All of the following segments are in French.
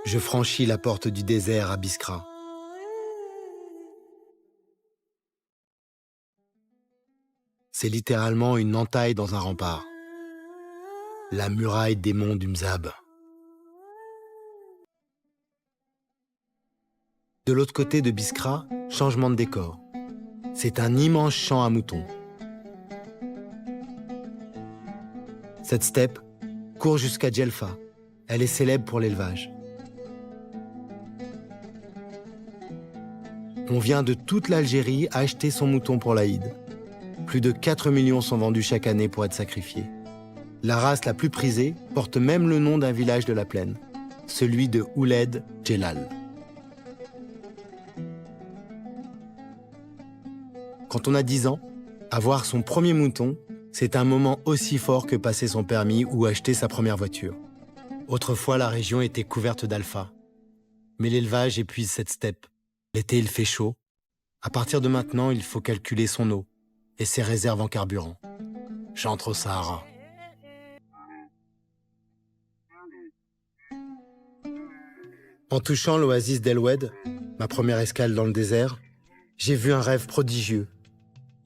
Je franchis la porte du désert à Biskra. C'est littéralement une entaille dans un rempart. La muraille des monts du Mzab. De l'autre côté de Biskra, changement de décor. C'est un immense champ à moutons. Cette steppe court jusqu'à Djelfa. Elle est célèbre pour l'élevage. On vient de toute l'Algérie acheter son mouton pour l'Aïd. Plus de 4 millions sont vendus chaque année pour être sacrifiés. La race la plus prisée porte même le nom d'un village de la plaine, celui de Ouled Djellal. Quand on a 10 ans, avoir son premier mouton, c'est un moment aussi fort que passer son permis ou acheter sa première voiture. Autrefois, la région était couverte d'alpha. Mais l'élevage épuise cette steppe. L'été, il fait chaud. À partir de maintenant, il faut calculer son eau et ses réserves en carburant. J'entre au Sahara. En touchant l'oasis d'El Oued, ma première escale dans le désert, j'ai vu un rêve prodigieux,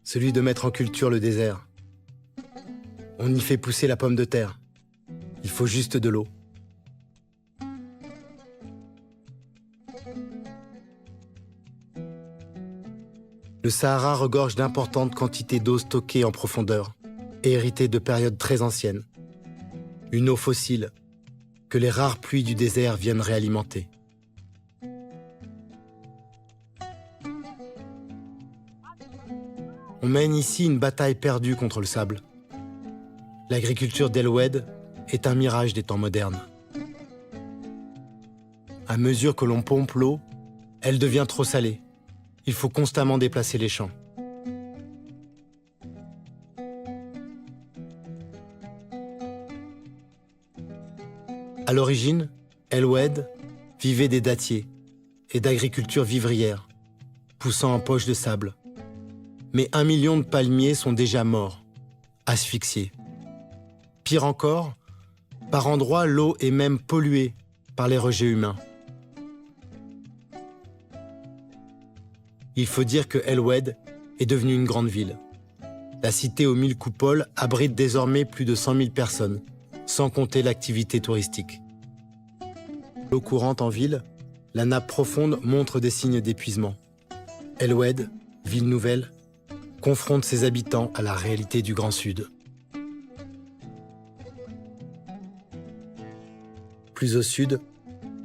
celui de mettre en culture le désert. On y fait pousser la pomme de terre. Il faut juste de l'eau. Le Sahara regorge d'importantes quantités d'eau stockée en profondeur et héritée de périodes très anciennes. Une eau fossile que les rares pluies du désert viennent réalimenter. On mène ici une bataille perdue contre le sable. L'agriculture d'El Oued est un mirage des temps modernes. À mesure que l'on pompe l'eau, elle devient trop salée. Il faut constamment déplacer les champs. À l'origine, El Oued vivait des dattiers et d'agriculture vivrière, poussant en poche de sable. Mais 1 million de palmiers sont déjà morts, asphyxiés. Pire encore, par endroits, l'eau est même polluée par les rejets humains. Il faut dire que El Oued est devenue une grande ville. La cité aux 1000 coupoles abrite désormais plus de 100 000 personnes, sans compter l'activité touristique. L'eau courante en ville, la nappe profonde montre des signes d'épuisement. El Oued, ville nouvelle, confronte ses habitants à la réalité du Grand Sud. Plus au sud,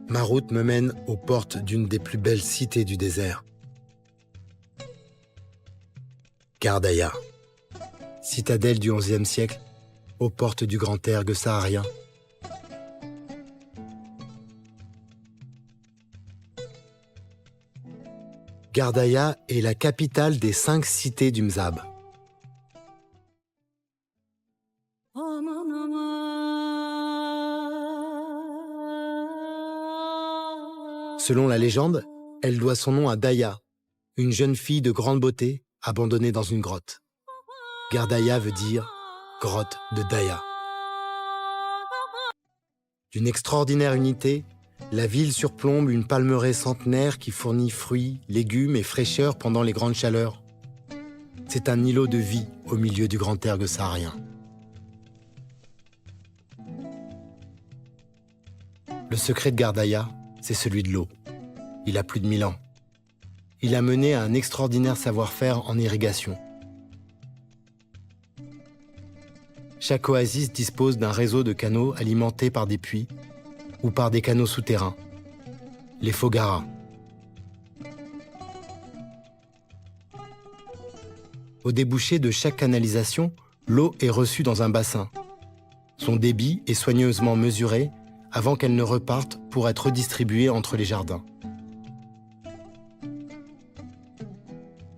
ma route me mène aux portes d'une des plus belles cités du désert. Gardaïa, citadelle du XIe siècle, aux portes du grand ergue saharien. Gardaïa est la capitale des 5 cités du Mzab. Selon la légende, elle doit son nom à Daya, une jeune fille de grande beauté abandonnée dans une grotte. Gardaïa veut dire « grotte de Daya ». D'une extraordinaire unité, la ville surplombe une palmeraie centenaire qui fournit fruits, légumes et fraîcheur pendant les grandes chaleurs. C'est un îlot de vie au milieu du grand ergue saharien. Le secret de Gardaïa, c'est celui de l'eau. Il a plus de 1000 ans. Il a mené à un extraordinaire savoir-faire en irrigation. Chaque oasis dispose d'un réseau de canaux alimentés par des puits ou par des canaux souterrains, les Fogaras. Au débouché de chaque canalisation, l'eau est reçue dans un bassin. Son débit est soigneusement mesuré avant qu'elle ne reparte pour être redistribuée entre les jardins.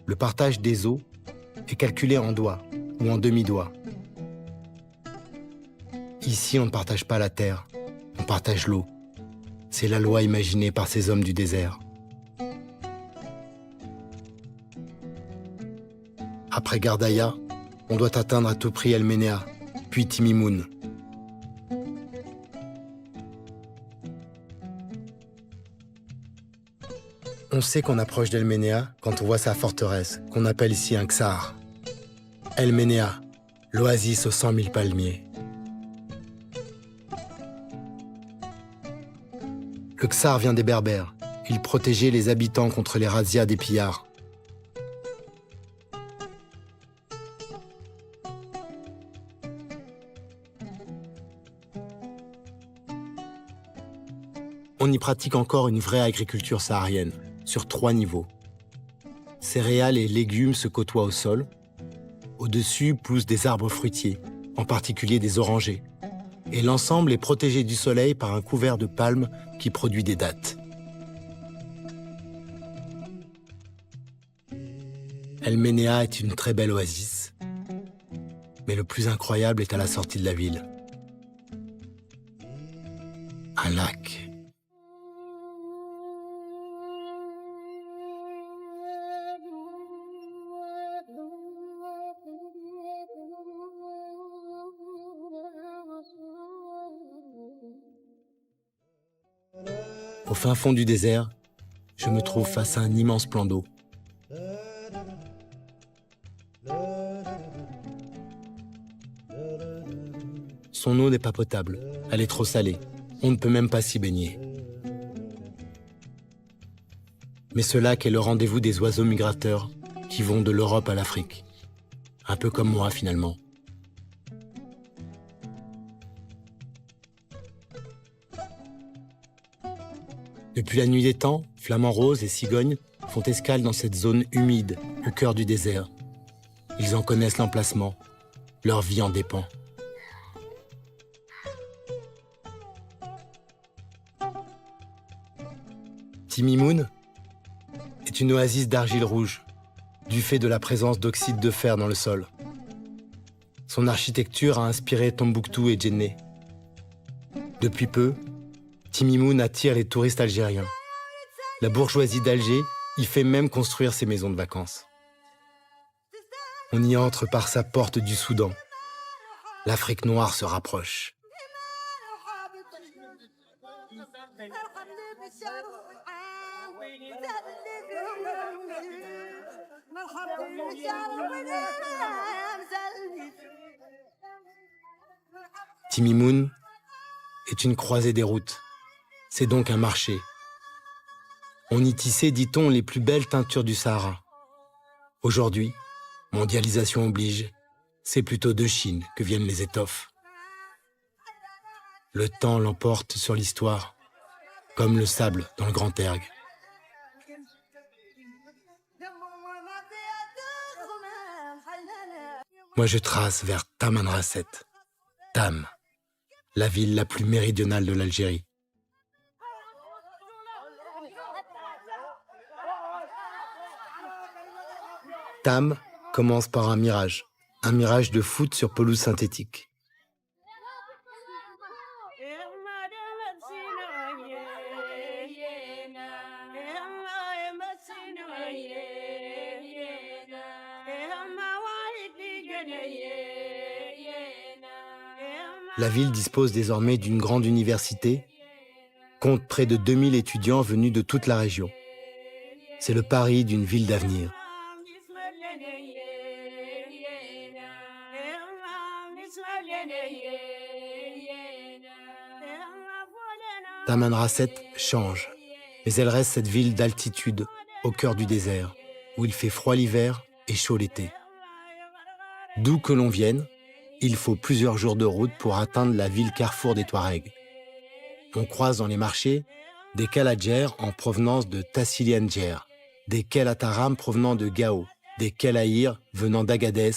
Le partage des eaux est calculé en doigts ou en demi-doigts. Ici, on ne partage pas la terre, on partage l'eau. C'est la loi imaginée par ces hommes du désert. Après Gardaïa, on doit atteindre à tout prix El Ménéa, puis Timimoun. On sait qu'on approche d'El Ménéa quand on voit sa forteresse, qu'on appelle ici un ksar. El Ménéa, l'oasis aux 100 000 palmiers. Le ksar vient des Berbères. Il protégeait les habitants contre les razzias des pillards. On y pratique encore une vraie agriculture saharienne, sur 3 niveaux. Céréales et légumes se côtoient au sol. Au-dessus poussent des arbres fruitiers, en particulier des orangers. Et l'ensemble est protégé du soleil par un couvert de palmes qui produit des dattes. El Ménéa est une très belle oasis. Mais le plus incroyable est à la sortie de la ville. Un lac. Au fin fond du désert, je me trouve face à un immense plan d'eau. Son eau n'est pas potable, elle est trop salée. On ne peut même pas s'y baigner. Mais ce lac est le rendez-vous des oiseaux migrateurs qui vont de l'Europe à l'Afrique. Un peu comme moi finalement. Depuis la nuit des temps, flamants roses et cigognes font escale dans cette zone humide, au cœur du désert. Ils en connaissent l'emplacement. Leur vie en dépend. Timimoun est une oasis d'argile rouge, du fait de la présence d'oxyde de fer dans le sol. Son architecture a inspiré Tombouctou et Djenné. Depuis peu, Timimoun attire les touristes algériens. La bourgeoisie d'Alger y fait même construire ses maisons de vacances. On y entre par sa porte du Soudan. L'Afrique noire se rapproche. Timimoun est une croisée des routes. C'est donc un marché. On y tissait, dit-on, les plus belles teintures du Sahara. Aujourd'hui, mondialisation oblige, c'est plutôt de Chine que viennent les étoffes. Le temps l'emporte sur l'histoire, comme le sable dans le Grand Ergue. Moi, je trace vers Tamanrasset, Tam, la ville la plus méridionale de l'Algérie. Tam commence par un mirage de foot sur pelouse synthétique. La ville dispose désormais d'une grande université, compte près de 2000 étudiants venus de toute la région. C'est le pari d'une ville d'avenir. Tamanrasset change, mais elle reste cette ville d'altitude, au cœur du désert, où il fait froid l'hiver et chaud l'été. D'où que l'on vienne, il faut plusieurs jours de route pour atteindre la ville carrefour des Touaregs. On croise dans les marchés des Kaladjer en provenance de Tassiliandjer, des Kelataram provenant de Gao, des Kelaïr venant d'Agadez,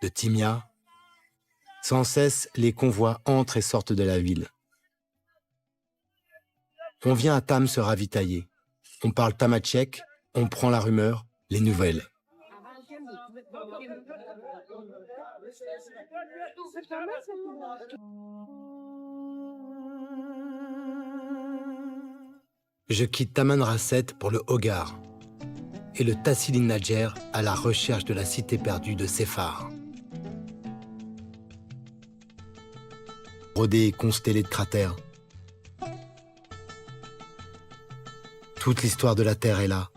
de Timia. Sans cesse, les convois entrent et sortent de la ville. On vient à Tam se ravitailler. On parle tamatchek, on prend la rumeur, les nouvelles. Je quitte Tamanrasset pour le Hogar et le Tassili-Nadjer à la recherche de la cité perdue de Séphar. Brodée et constellée de cratères. Toute l'histoire de la Terre est là.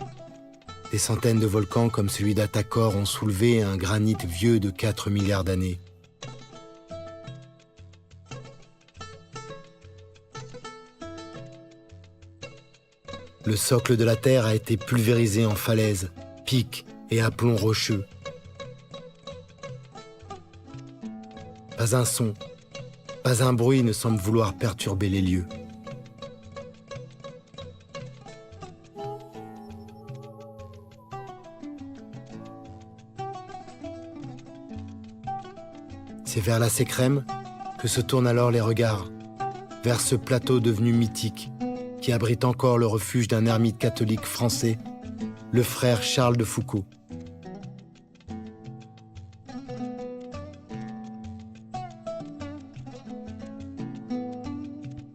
Des centaines de volcans comme celui d'Atakor ont soulevé un granit vieux de 4 milliards d'années. Le socle de la Terre a été pulvérisé en falaises, pics et aplombs rocheux. Pas un son, pas un bruit ne semble vouloir perturber les lieux. C'est vers la Sécrème que se tournent alors les regards, vers ce plateau devenu mythique, qui abrite encore le refuge d'un ermite catholique français, le frère Charles de Foucauld.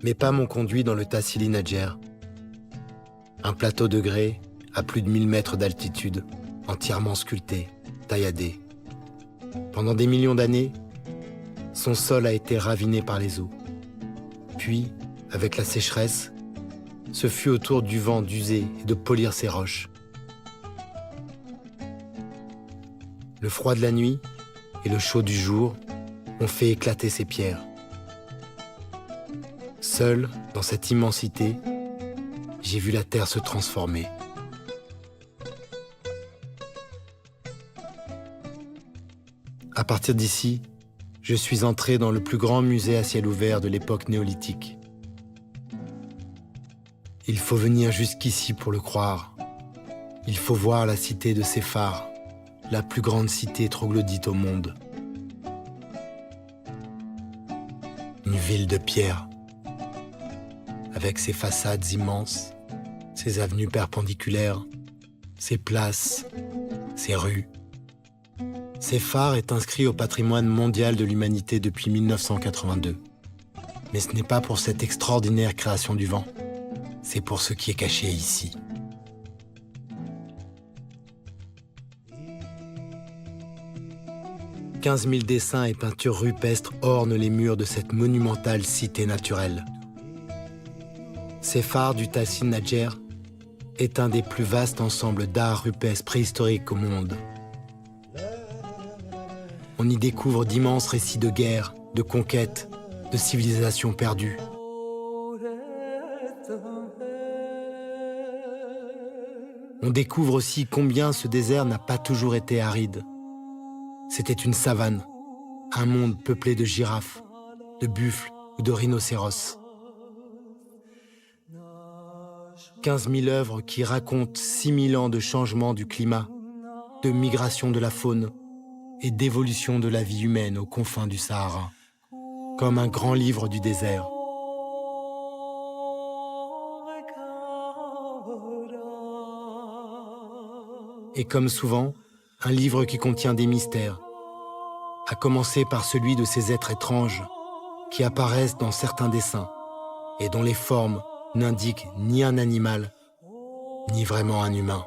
Mes pas m'ont conduit dans le Tassili Nadjer, un plateau de grès à plus de 1000 mètres d'altitude, entièrement sculpté, tailladé. Pendant des millions d'années, son sol a été raviné par les eaux. Puis, avec la sécheresse, ce fut au tour du vent d'user et de polir ses roches. Le froid de la nuit et le chaud du jour ont fait éclater ces pierres. Seul, dans cette immensité, j'ai vu la terre se transformer. À partir d'ici, je suis entré dans le plus grand musée à ciel ouvert de l'époque néolithique. Il faut venir jusqu'ici pour le croire. Il faut voir la cité de Séphar, la plus grande cité troglodyte au monde. Une ville de pierre, avec ses façades immenses, ses avenues perpendiculaires, ses places, ses rues. Séphar est inscrit au patrimoine mondial de l'humanité depuis 1982. Mais ce n'est pas pour cette extraordinaire création du vent, c'est pour ce qui est caché ici. « 15 000 dessins et peintures rupestres ornent les murs de cette monumentale cité naturelle. Séphar du Tassili Nadjer est un des plus vastes ensembles d'art rupestre préhistorique au monde. On y découvre d'immenses récits de guerre, de conquête, de civilisations perdues. On découvre aussi combien ce désert n'a pas toujours été aride. C'était une savane, un monde peuplé de girafes, de buffles ou de rhinocéros. 15 000 œuvres qui racontent 6 000 ans de changement du climat, de migration de la faune et d'évolution de la vie humaine aux confins du Sahara, comme un grand livre du désert. Et comme souvent, un livre qui contient des mystères, à commencer par celui de ces êtres étranges qui apparaissent dans certains dessins et dont les formes n'indiquent ni un animal, ni vraiment un humain.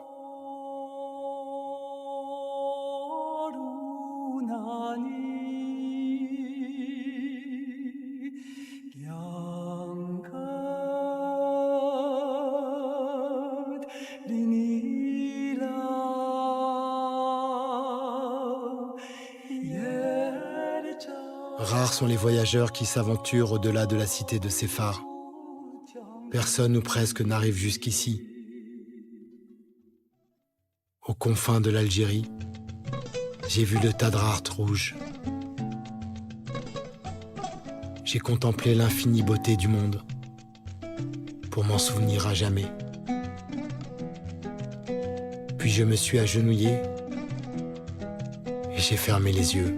Rares sont les voyageurs qui s'aventurent au-delà de la cité de Séphar. Personne ou presque n'arrive jusqu'ici. Aux confins de l'Algérie, j'ai vu le Tadrart rouge. J'ai contemplé l'infinie beauté du monde, pour m'en souvenir à jamais. Puis je me suis agenouillé et j'ai fermé les yeux.